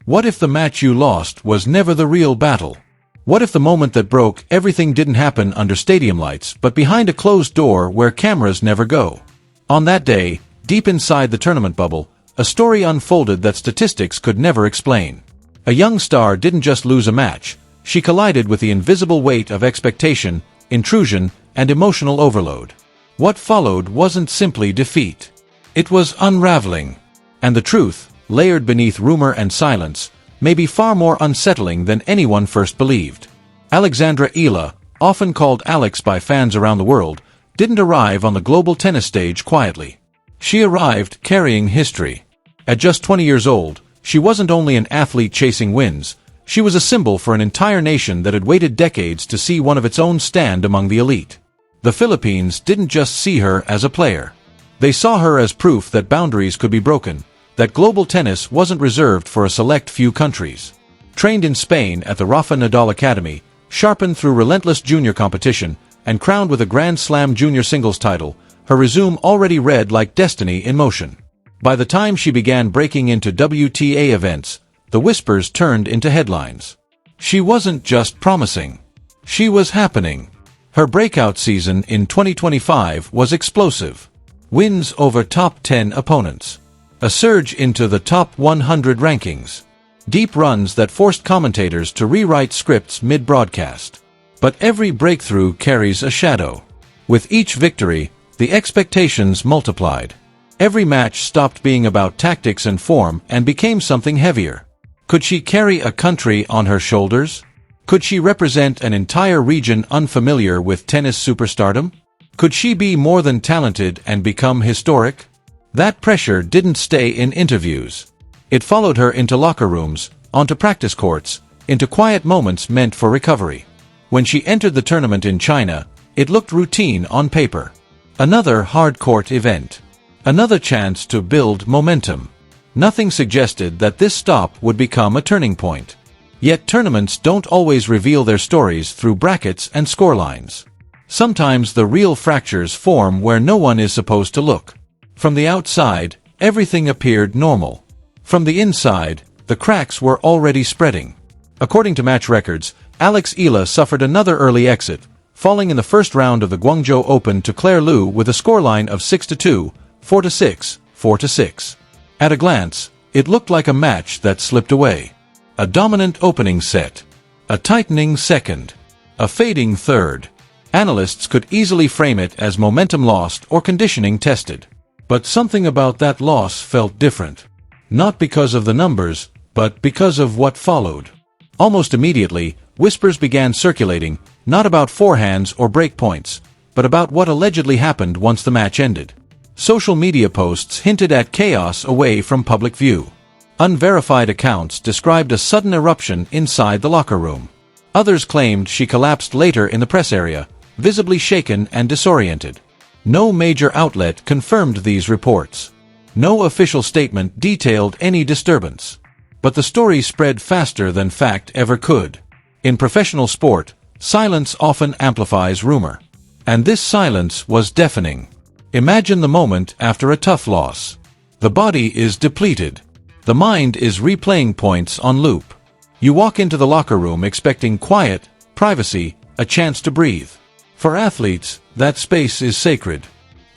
What if the match you lost was never the real battle? What if the moment that broke everything didn't happen under stadium lights, but behind a closed door where cameras never go? On that day, deep inside the tournament bubble, a story unfolded that statistics could never explain. A young star didn't just lose a match, she collided with the invisible weight of expectation, intrusion, and emotional overload. What followed wasn't simply defeat. It was unraveling. And the truth, layered beneath rumor and silence, may be far more unsettling than anyone first believed. Alex Eala, often called Alex by fans around the world, didn't arrive on the global tennis stage quietly. She arrived carrying history. At just 20 years old, she wasn't only an athlete chasing wins, she was a symbol for an entire nation that had waited decades to see one of its own stand among the elite. The Philippines didn't just see her as a player. They saw her as proof that boundaries could be broken, that global tennis wasn't reserved for a select few countries. Trained in Spain at the Rafa Nadal Academy, sharpened through relentless junior competition, and crowned with a Grand Slam junior singles title, her resume already read like destiny in motion. By the time she began breaking into WTA events, the whispers turned into headlines. She wasn't just promising. She was happening. Her breakout season in 2025 was explosive. Wins over top 10 opponents. A surge into the top 100 rankings. Deep runs that forced commentators to rewrite scripts mid-broadcast. But every breakthrough carries a shadow. With each victory, the expectations multiplied. Every match stopped being about tactics and form and became something heavier. Could she carry a country on her shoulders? Could she represent an entire region unfamiliar with tennis superstardom? Could she be more than talented and become historic? That pressure didn't stay in interviews. It followed her into locker rooms, onto practice courts, into quiet moments meant for recovery. When she entered the tournament in China, it looked routine on paper. Another hard-court event. Another chance to build momentum. Nothing suggested that this stop would become a turning point. Yet tournaments don't always reveal their stories through brackets and scorelines. Sometimes the real fractures form where no one is supposed to look. From the outside, everything appeared normal. From the inside, the cracks were already spreading. According to match records, Alex Eala suffered another early exit, falling in the first round of the Guangzhou Open to Claire Liu with a scoreline of 6-2, 4-6, 4-6. At a glance, it looked like a match that slipped away. A dominant opening set. A tightening second. A fading third. Analysts could easily frame it as momentum lost or conditioning tested. But something about that loss felt different. Not because of the numbers, but because of what followed. Almost immediately, whispers began circulating, not about forehands or break points, but about what allegedly happened once the match ended. Social media posts hinted at chaos away from public view. Unverified accounts described a sudden eruption inside the locker room. Others claimed she collapsed later in the press area, visibly shaken and disoriented. No major outlet confirmed these reports. No official statement detailed any disturbance. But the story spread faster than fact ever could. In professional sport, silence often amplifies rumor. And this silence was deafening. Imagine the moment after a tough loss. The body is depleted. The mind is replaying points on loop. You walk into the locker room expecting quiet, privacy, a chance to breathe. For athletes, that space is sacred.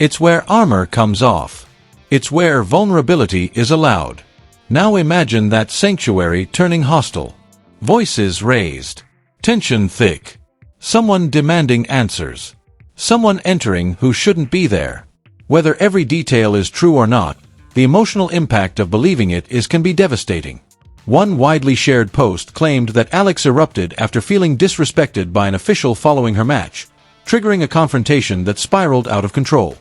It's where armor comes off. It's where vulnerability is allowed. Now imagine that sanctuary turning hostile. Voices raised. Tension thick. Someone demanding answers. Someone entering who shouldn't be there. Whether every detail is true or not, the emotional impact of believing it can be devastating. One widely shared post claimed that Alex erupted after feeling disrespected by an official following her match, triggering a confrontation that spiraled out of control.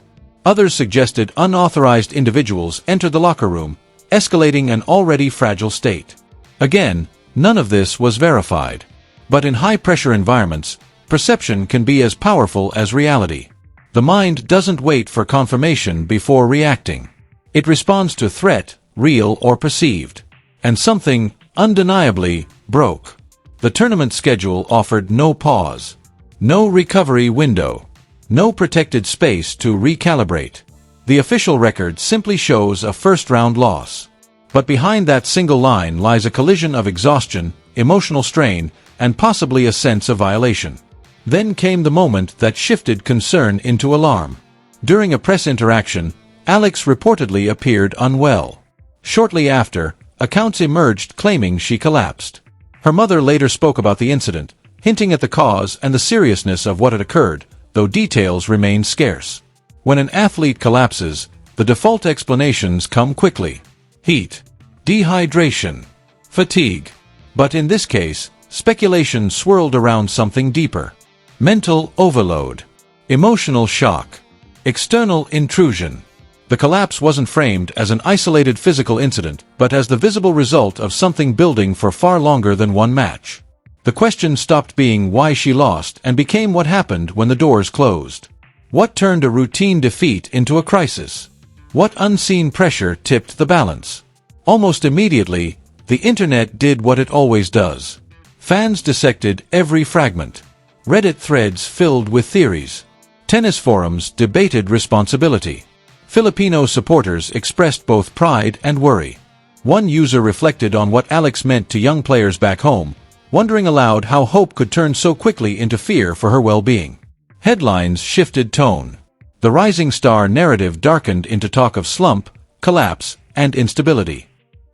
Others suggested unauthorized individuals entered the locker room, escalating an already fragile state. Again, none of this was verified. But in high-pressure environments, perception can be as powerful as reality. The mind doesn't wait for confirmation before reacting. It responds to threat, real or perceived. And something, undeniably, broke. The tournament schedule offered no pause. No recovery window. No protected space to recalibrate. The official record simply shows a first-round loss. But behind that single line lies a collision of exhaustion, emotional strain, and possibly a sense of violation. Then came the moment that shifted concern into alarm. During a press interaction, Alex reportedly appeared unwell. Shortly after, accounts emerged claiming she collapsed. Her mother later spoke about the incident, hinting at the cause and the seriousness of what had occurred, though details remain scarce. When an athlete collapses, the default explanations come quickly: heat, dehydration, fatigue. But in this case, speculation swirled around something deeper: mental overload, emotional shock, external intrusion. The collapse wasn't framed as an isolated physical incident, but as the visible result of something building for far longer than one match. The question stopped being why she lost and became what happened when the doors closed. What turned a routine defeat into a crisis? What unseen pressure tipped the balance? Almost immediately, the internet did what it always does. Fans dissected every fragment. Reddit threads filled with theories. Tennis forums debated responsibility. Filipino supporters expressed both pride and worry. One user reflected on what Alex meant to young players back home, wondering aloud how hope could turn so quickly into fear for her well-being. Headlines shifted tone. The rising star narrative darkened into talk of slump, collapse, and instability.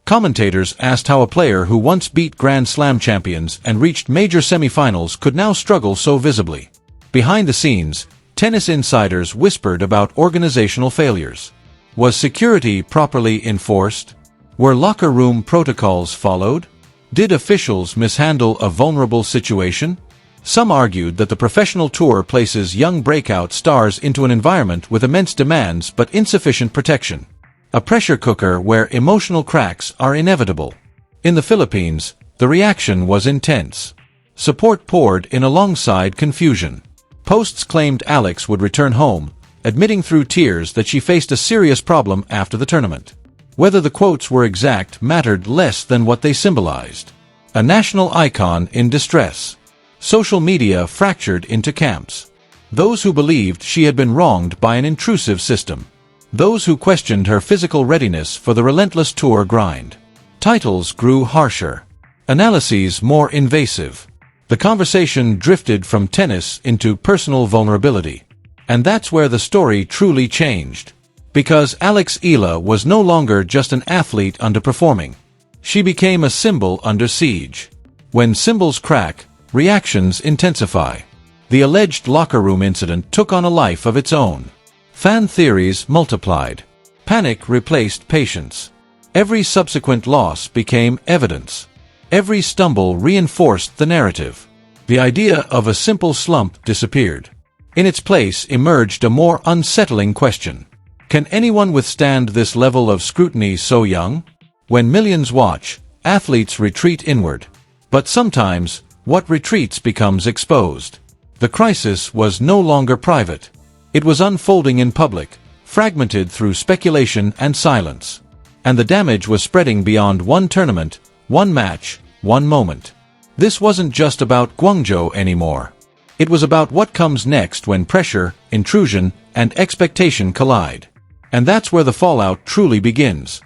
Commentators asked how a player who once beat Grand Slam champions and reached major semifinals could now struggle so visibly. Behind the scenes, tennis insiders whispered about organizational failures. Was security properly enforced? Were locker room protocols followed? Did officials mishandle a vulnerable situation? Some argued that the professional tour places young breakout stars into an environment with immense demands but insufficient protection. A pressure cooker where emotional cracks are inevitable. In the Philippines, the reaction was intense. Support poured in alongside confusion. Posts claimed Alex would return home, admitting through tears that she faced a serious problem after the tournament. Whether the quotes were exact mattered less than what they symbolized. A national icon in distress. Social media fractured into camps. Those who believed she had been wronged by an intrusive system. Those who questioned her physical readiness for the relentless tour grind. Titles grew harsher. Analyses more invasive. The conversation drifted from tennis into personal vulnerability. And that's where the story truly changed. Because Alex Eala was no longer just an athlete underperforming. She became a symbol under siege. When symbols crack, reactions intensify. The alleged locker room incident took on a life of its own. Fan theories multiplied. Panic replaced patience. Every subsequent loss became evidence. Every stumble reinforced the narrative. The idea of a simple slump disappeared. In its place emerged a more unsettling question. Can anyone withstand this level of scrutiny so young? When millions watch, athletes retreat inward. But sometimes, what retreats becomes exposed. The crisis was no longer private. It was unfolding in public, fragmented through speculation and silence. And the damage was spreading beyond one tournament, one match, one moment. This wasn't just about Guangzhou anymore. It was about what comes next when pressure, intrusion, and expectation collide. And that's where the fallout truly begins.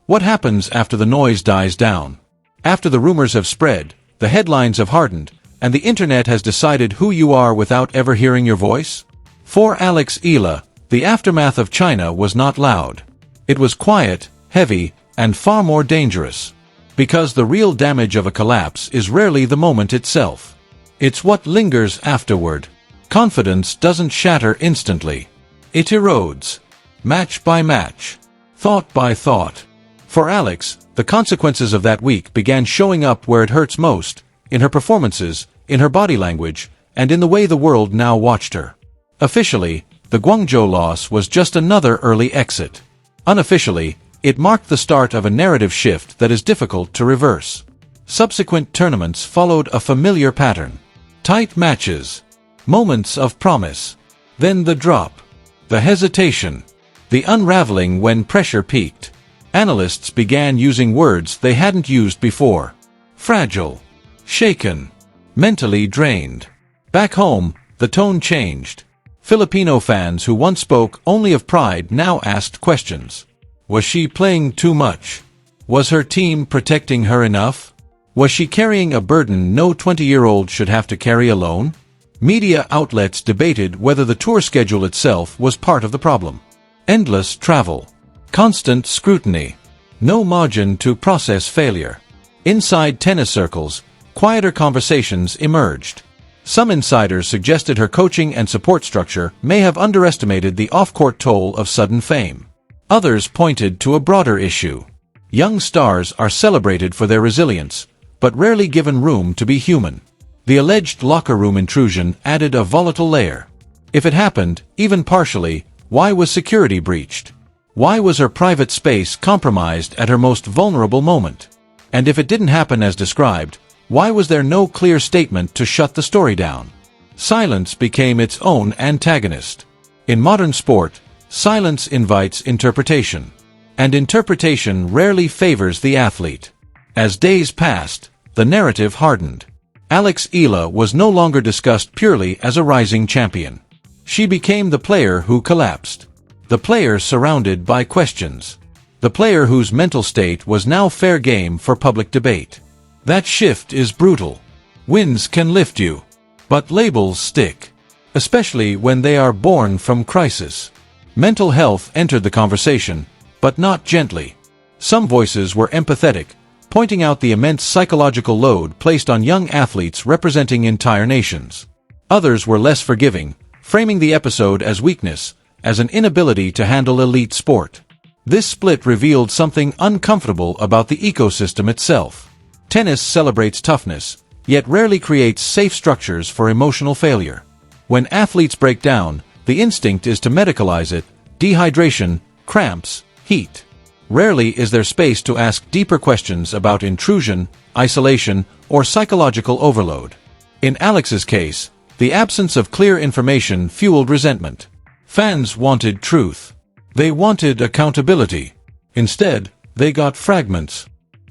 What happens after the noise dies down? After the rumors have spread, the headlines have hardened, and the internet has decided who you are without ever hearing your voice? For Alex Eala, the aftermath of China was not loud. It was quiet, heavy, and far more dangerous. Because the real damage of a collapse is rarely the moment itself. It's what lingers afterward. Confidence doesn't shatter instantly. It erodes. Match by match. Thought by thought. For Alex, the consequences of that week began showing up where it hurts most, in her performances, in her body language, and in the way the world now watched her. Officially, the Guangzhou loss was just another early exit. Unofficially, it marked the start of a narrative shift that is difficult to reverse. Subsequent tournaments followed a familiar pattern. Tight matches. Moments of promise. Then the drop. The hesitation. The unraveling when pressure peaked. Analysts began using words they hadn't used before. Fragile. Shaken. Mentally drained. Back home, the tone changed. Filipino fans who once spoke only of pride now asked questions. Was she playing too much? Was her team protecting her enough? Was she carrying a burden no 20-year-old should have to carry alone? Media outlets debated whether the tour schedule itself was part of the problem. Endless travel. Constant scrutiny. No margin to process failure. Inside tennis circles, quieter conversations emerged. Some insiders suggested her coaching and support structure may have underestimated the off-court toll of sudden fame. Others pointed to a broader issue. Young stars are celebrated for their resilience, but rarely given room to be human. The alleged locker room intrusion added a volatile layer. If it happened, even partially, why was security breached? Why was her private space compromised at her most vulnerable moment? And if it didn't happen as described, why was there no clear statement to shut the story down? Silence became its own antagonist. In modern sport, silence invites interpretation. And interpretation rarely favors the athlete. As days passed, the narrative hardened. Alex Eala was no longer discussed purely as a rising champion. She became the player who collapsed. The player surrounded by questions. The player whose mental state was now fair game for public debate. That shift is brutal. Wins can lift you, but labels stick, especially when they are born from crisis. Mental health entered the conversation, but not gently. Some voices were empathetic, pointing out the immense psychological load placed on young athletes representing entire nations. Others were less forgiving, framing the episode as weakness, as an inability to handle elite sport. This split revealed something uncomfortable about the ecosystem itself. Tennis celebrates toughness, yet rarely creates safe structures for emotional failure. When athletes break down, the instinct is to medicalize it: dehydration, cramps, heat. Rarely is there space to ask deeper questions about intrusion, isolation, or psychological overload. In Alex's case, the absence of clear information fueled resentment. Fans wanted truth. They wanted accountability. Instead, they got fragments.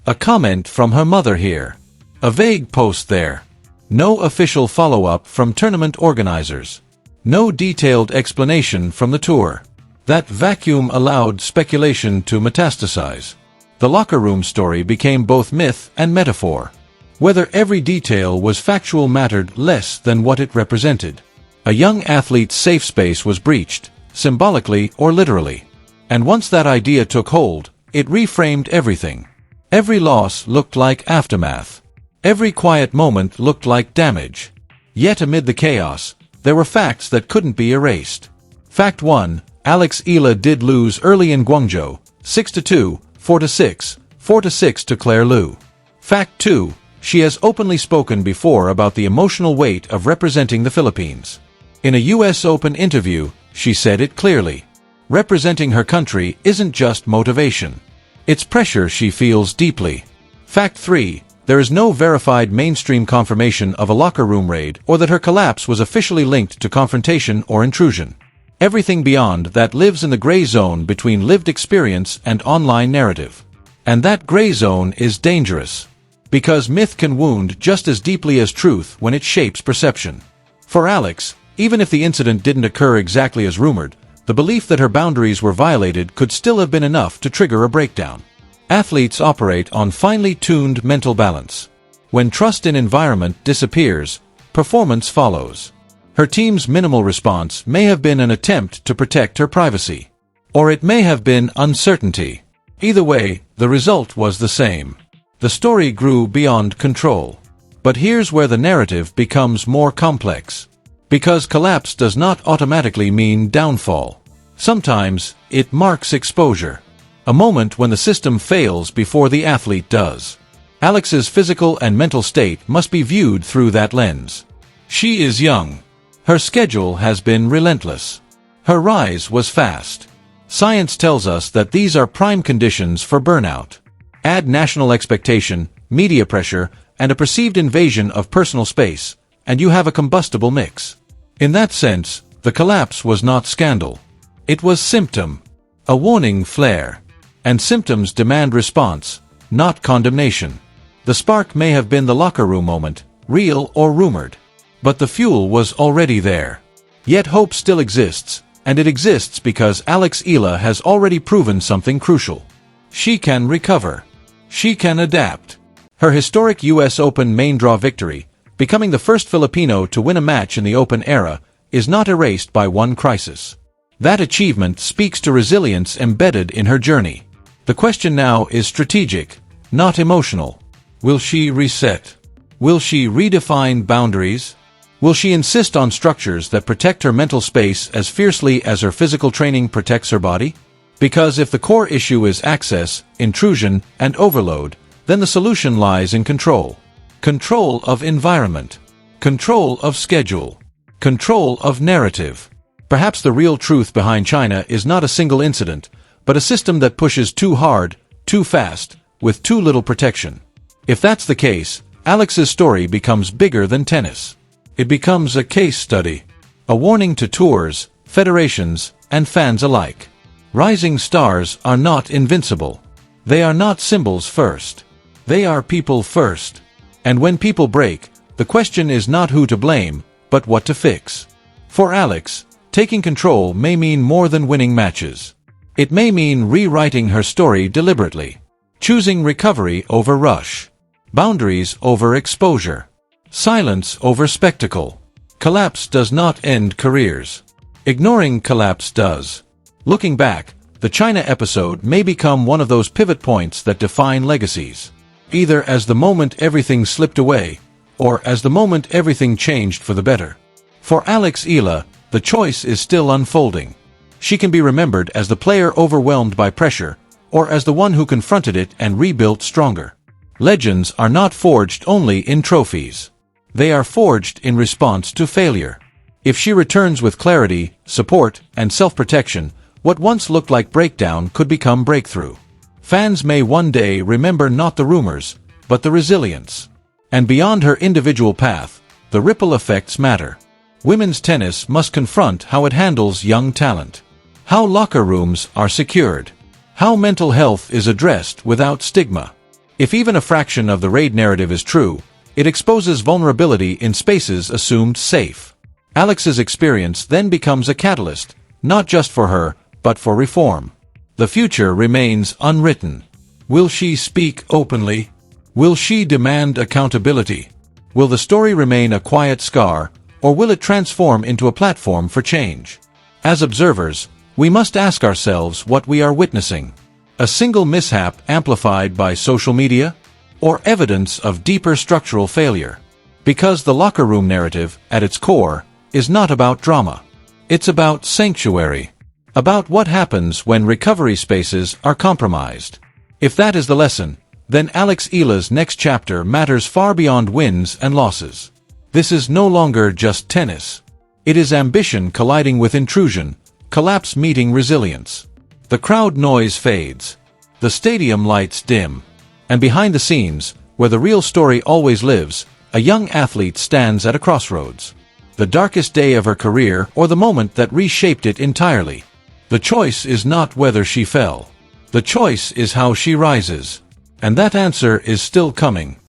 A comment from her mother here. A vague post there. No official follow-up from tournament organizers. No detailed explanation from the tour. That vacuum allowed speculation to metastasize. The locker room story became both myth and metaphor. Whether every detail was factual mattered less than what it represented. A young athlete's safe space was breached, symbolically or literally. And once that idea took hold, it reframed everything. Every loss looked like aftermath. Every quiet moment looked like damage. Yet amid the chaos, there were facts that couldn't be erased. Fact 1. Alex Eala did lose early in Guangzhou, 6-2, 4-6, 4-6 to Claire Liu. Fact 2. She has openly spoken before about the emotional weight of representing the Philippines. In a US Open interview, she said it clearly. Representing her country isn't just motivation. It's pressure she feels deeply. Fact 3. There is no verified mainstream confirmation of a locker room raid or that her collapse was officially linked to confrontation or intrusion. Everything beyond that lives in the gray zone between lived experience and online narrative. And that gray zone is dangerous. Because myth can wound just as deeply as truth when it shapes perception. For Alex, even if the incident didn't occur exactly as rumored, the belief that her boundaries were violated could still have been enough to trigger a breakdown. Athletes operate on finely tuned mental balance. When trust in environment disappears, performance follows. Her team's minimal response may have been an attempt to protect her privacy. Or it may have been uncertainty. Either way, the result was the same. The story grew beyond control. But here's where the narrative becomes more complex. Because collapse does not automatically mean downfall. Sometimes, it marks exposure. A moment when the system fails before the athlete does. Alex's physical and mental state must be viewed through that lens. She is young. Her schedule has been relentless. Her rise was fast. Science tells us that these are prime conditions for burnout. Add national expectation, media pressure, and a perceived invasion of personal space, and you have a combustible mix. In that sense, the collapse was not scandal. It was symptom. A warning flare. And symptoms demand response, not condemnation. The spark may have been the locker room moment, real or rumored. But the fuel was already there. Yet hope still exists, and it exists because Alex Eala has already proven something crucial. She can recover. She can adapt. Her historic U.S. Open main draw victory, becoming the first Filipino to win a match in the Open era, is not erased by one crisis. That achievement speaks to resilience embedded in her journey. The question now is strategic, not emotional. Will she reset? Will she redefine boundaries? Will she insist on structures that protect her mental space as fiercely as her physical training protects her body? Because if the core issue is access, intrusion, and overload, then the solution lies in control. Control of environment. Control of schedule. Control of narrative. Perhaps the real truth behind China is not a single incident, but a system that pushes too hard, too fast, with too little protection. If that's the case, Alex's story becomes bigger than tennis. It becomes a case study, a warning to tours, federations, and fans alike. Rising stars are not invincible. They are not symbols first. They are people first. And when people break, the question is not who to blame, but what to fix. For Alex, taking control may mean more than winning matches. It may mean rewriting her story deliberately, choosing recovery over rush, boundaries over exposure, silence over spectacle. Collapse does not end careers. Ignoring collapse does. Looking back, the China episode may become one of those pivot points that define legacies, either as the moment everything slipped away, or as the moment everything changed for the better. For Alex Eala, the choice is still unfolding. She can be remembered as the player overwhelmed by pressure, or as the one who confronted it and rebuilt stronger. Legends are not forged only in trophies. They are forged in response to failure. If she returns with clarity, support, and self-protection, what once looked like breakdown could become breakthrough. Fans may one day remember not the rumors, but the resilience. And beyond her individual path, the ripple effects matter. Women's tennis must confront how it handles young talent, how locker rooms are secured, how mental health is addressed without stigma. If even a fraction of the raid narrative is true, it exposes vulnerability in spaces assumed safe. Alex's experience then becomes a catalyst, not just for her, but for reform. The future remains unwritten. Will she speak openly? Will she demand accountability? Will the story remain a quiet scar, or will it transform into a platform for change? As observers, we must ask ourselves what we are witnessing. A single mishap amplified by social media? Or evidence of deeper structural failure? Because the locker room narrative, at its core, is not about drama. It's about sanctuary. About what happens when recovery spaces are compromised. If that is the lesson, then Alex Eala's next chapter matters far beyond wins and losses. This is no longer just tennis. It is ambition colliding with intrusion, collapse meeting resilience. The crowd noise fades. The stadium lights dim. And behind the scenes, where the real story always lives, a young athlete stands at a crossroads. The darkest day of her career or the moment that reshaped it entirely. The choice is not whether she fell. The choice is how she rises. And that answer is still coming.